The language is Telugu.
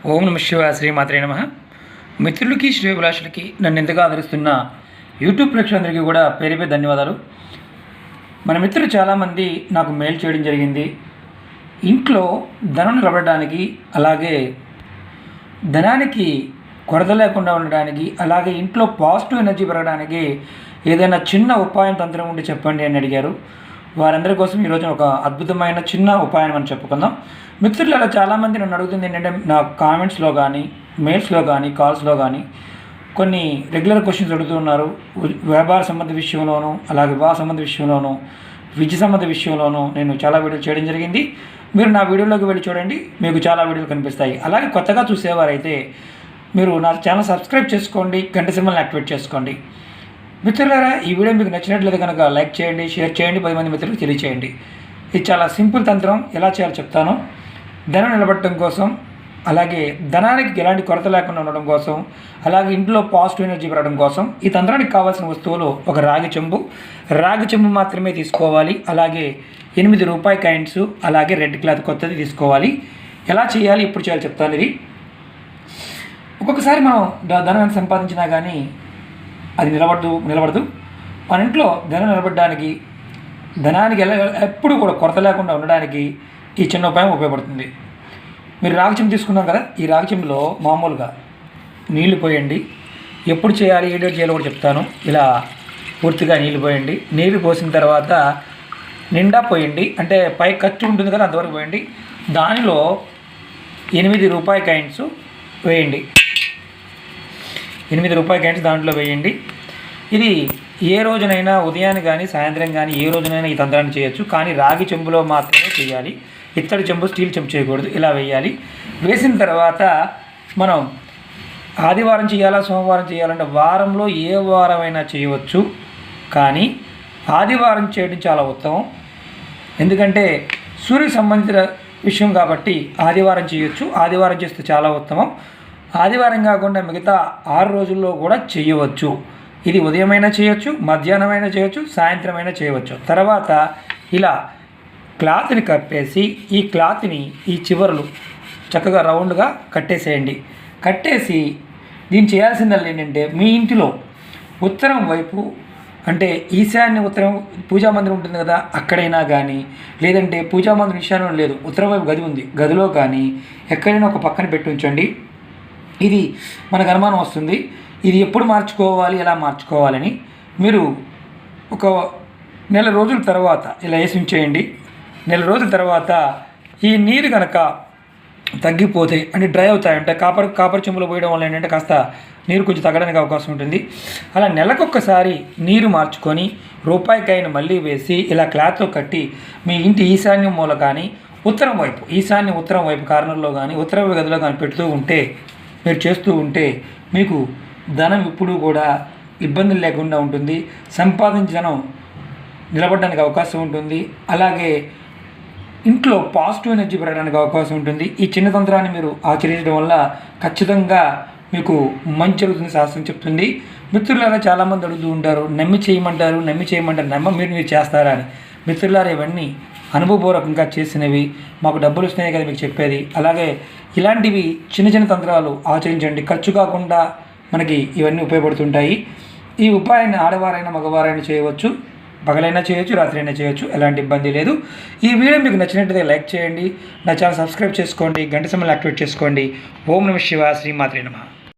ఓం నమ శివాయ శ్రీమాత్రే నమః. మిత్రులకి శ్రేయోభిలాషులకి నన్ను ఎంతగా ఆదరిస్తున్న యూట్యూబ్ ప్రేక్షకులందరికీ కూడా పేరు పేరు ధన్యవాదాలు. మన మిత్రులు చాలామంది నాకు మెయిల్ చేయడం జరిగింది. ఇంట్లో ధనం నిలబడడానికి, అలాగే ధనానికి కొరత లేకుండా ఉండడానికి, అలాగే ఇంట్లో పాజిటివ్ ఎనర్జీ పెరగడానికి ఏదైనా చిన్న ఉపాయం తంత్రం ఉండి చెప్పండి అని అడిగారు. వారందరి కోసం ఈరోజు ఒక అద్భుతమైన చిన్న ఉపాయం అని చెప్పుకుందాం. మిత్రులు అలా చాలామంది నన్ను అడుగుతుంది ఏంటంటే, నా కామెంట్స్లో కానీ, మెయిల్స్లో కానీ, కాల్స్లో కానీ కొన్ని రెగ్యులర్ క్వశ్చన్స్ అడుగుతున్నారు. వ్యాపార సంబంధ విషయంలోనూ, అలాగే వివాహ సంబంధ విషయంలోనూ, విద్య సంబంధ విషయంలోనూ నేను చాలా వీడియోలు చేయడం జరిగింది. మీరు నా వీడియోలోకి వెళ్ళి చూడండి, మీకు చాలా వీడియోలు కనిపిస్తాయి. అలాగే కొత్తగా చూసేవారైతే మీరు నా ఛానల్ సబ్స్క్రైబ్ చేసుకోండి, గంట సింబల్ని యాక్టివేట్ చేసుకోండి. మిత్రులారా, ఈ వీడియో మీకు నచ్చినట్లయితే కనుక లైక్ చేయండి, షేర్ చేయండి, 10 మంది మిత్రులకు తెలియచేయండి. ఇది చాలా సింపుల్ తంత్రం, ఎలా చేయాలో చెప్తాను. ధనం నిలబడటం కోసం, అలాగే ధనానికి ఎలాంటి కొరత లేకుండా ఉండడం కోసం, అలాగే ఇంట్లో పాజిటివ్ ఎనర్జీ పెరగడం కోసం ఈ తంత్రానికి కావాల్సిన వస్తువులు ఒక రాగి చెంబు మాత్రమే తీసుకోవాలి. అలాగే 8 రూపాయి కాయిన్స్, అలాగే రెడ్ క్లాత్ కొత్తది తీసుకోవాలి. ఎలా చేయాలి, ఎప్పుడు చేయాలి చెప్తాను. ఇది ఒక్కొక్కసారి మనం ధనం సంపాదించినా కానీ అది నిలబడదు. మన ఇంట్లో ధనం నిలబడడానికి, ధనానికి ఎప్పుడు కూడా కొరత లేకుండా ఉండడానికి ఈ చిన్న ఉపాయం ఉపయోగపడుతుంది. మీరు రాగి చెంబు తీసుకున్నాం కదా, ఈ రాగి చెంబులో మామూలుగా నీళ్లు పోయండి. ఎప్పుడు చేయాలి, ఏ డేట్ చేయాలో కూడా చెప్తాను. ఇలా పూర్తిగా నీళ్లు పోయండి. నీళ్లు పోసిన తర్వాత నిండా పోయండి, అంటే పై ఖర్చు ఉంటుంది కదా అంతవరకు పోయండి. దానిలో 8 రూపాయి కాయిన్స్ వేయండి. 8 రూపాయి కాయిన్స్ దాంట్లో వేయండి. ఇది ఏ రోజునైనా ఉదయాన్ని కానీ, సాయంత్రం కానీ, ఏ రోజునైనా ఈ తంత్రాన్ని చేయొచ్చు. కానీ రాగి చెంబులో మాత్రమే చేయాలి. ఇత్తడి చెంబు, స్టీల్ చెంబు చేయకూడదు. ఇలా వేయాలి. వేసిన తర్వాత మనం ఆదివారం చేయాలా, సోమవారం చేయాలంటే వారంలో ఏ వారమైనా చేయవచ్చు. కానీ ఆదివారం చేయడం చాలా ఉత్తమం. ఎందుకంటే సూర్యుకి సంబంధించిన విషయం కాబట్టి ఆదివారం చేయొచ్చు. ఆదివారం చేస్తే చాలా ఉత్తమం. ఆదివారం కాకుండా మిగతా 6 రోజుల్లో కూడా చేయవచ్చు. ఇది ఉదయమైనా చేయొచ్చు, మధ్యాహ్నమైనా చేయొచ్చు, సాయంత్రమైనా చేయవచ్చు. తర్వాత ఇలా క్లాత్ని కప్పేసి, ఈ క్లాత్ని ఈ చివరలు చక్కగా రౌండ్గా కట్టేసేయండి. కట్టేసి దీన్ని చేయాల్సిందల్లా ఏంటంటే, మీ ఇంటిలో ఉత్తరం వైపు, అంటే ఈశాన్య ఉత్తరం పూజా మందిరం ఉంటుంది కదా, అక్కడైనా కానీ, లేదంటే పూజా మందిరం ఈశాన్యం లేదు, ఉత్తరం వైపు గది ఉంది, గదిలో కానీ ఎక్కడైనా ఒక పక్కన పెట్టి ఉంచండి. ఇది మనకు అనుమానం వస్తుంది, ఇది ఎప్పుడు మార్చుకోవాలి, ఎలా మార్చుకోవాలని. మీరు ఒక నెల రోజుల తర్వాత ఇలా వేసి ఉంచేయండి. నెల రోజుల తర్వాత ఈ నీరు కనుక తగ్గిపోతే, అంటే డ్రై అవుతాయంటే, కాపర్ చెంబులో పోయడం వల్ల ఏంటంటే కాస్త నీరు కొంచెం తగ్గడానికి అవకాశం ఉంటుంది. అలా నెలకొకసారి నీరు మార్చుకొని రూపాయి కాయను మళ్ళీ వేసి ఇలా క్లాత్తో కట్టి మీ ఇంటి ఈశాన్యం మూల కానీ, ఉత్తరం వైపు, ఉత్తరం వైపు కార్నర్లో కానీ, ఉత్తర గదిలో కానీ పెడుతూ ఉంటే, మీరు చేస్తూ ఉంటే మీకు ధనం ఇప్పుడు కూడా ఇబ్బందులు లేకుండా ఉంటుంది. సంపాదించిన ధనం నిలబడడానికి అవకాశం ఉంటుంది. అలాగే ఇంట్లో పాజిటివ్ ఎనర్జీ పెరగడానికి అవకాశం ఉంటుంది. ఈ చిన్న తంత్రాన్ని మీరు ఆచరించడం వల్ల ఖచ్చితంగా మీకు మంచి జరుగుతుంది శాస్త్రం చెప్తుంది. మిత్రులారా, చాలామంది అడుగుతూ ఉంటారు, నమ్మి చేయమంటారు, మీరు చేస్తారా అని. మిత్రులారా, ఇవన్నీ అనుభవపూర్వకంగా చేసినవి, మాకు డబ్బులు వస్తున్నాయి కదా మీకు చెప్పేది. అలాగే ఇలాంటివి చిన్న తంత్రాలు ఆచరించండి. ఖర్చు కాకుండా మనకి ఇవన్నీ ఉపయోగపడుతుంటాయి. ఈ ఉపాయాన్ని ఆడవారైనా మగవారైనా చేయవచ్చు, పగలైనా చేయొచ్చు, రాత్రి అయినా చేయొచ్చు, ఎలాంటి ఇబ్బంది లేదు. ఈ వీడియో మీకు నచ్చినట్లయితే లైక్ చేయండి, నా ఛానల్ సబ్స్క్రైబ్ చేసుకోండి, గంట సింబల్ యాక్టివేట్ చేసుకోండి. ఓం నమ శివాయ శ్రీమాత్రే నమః.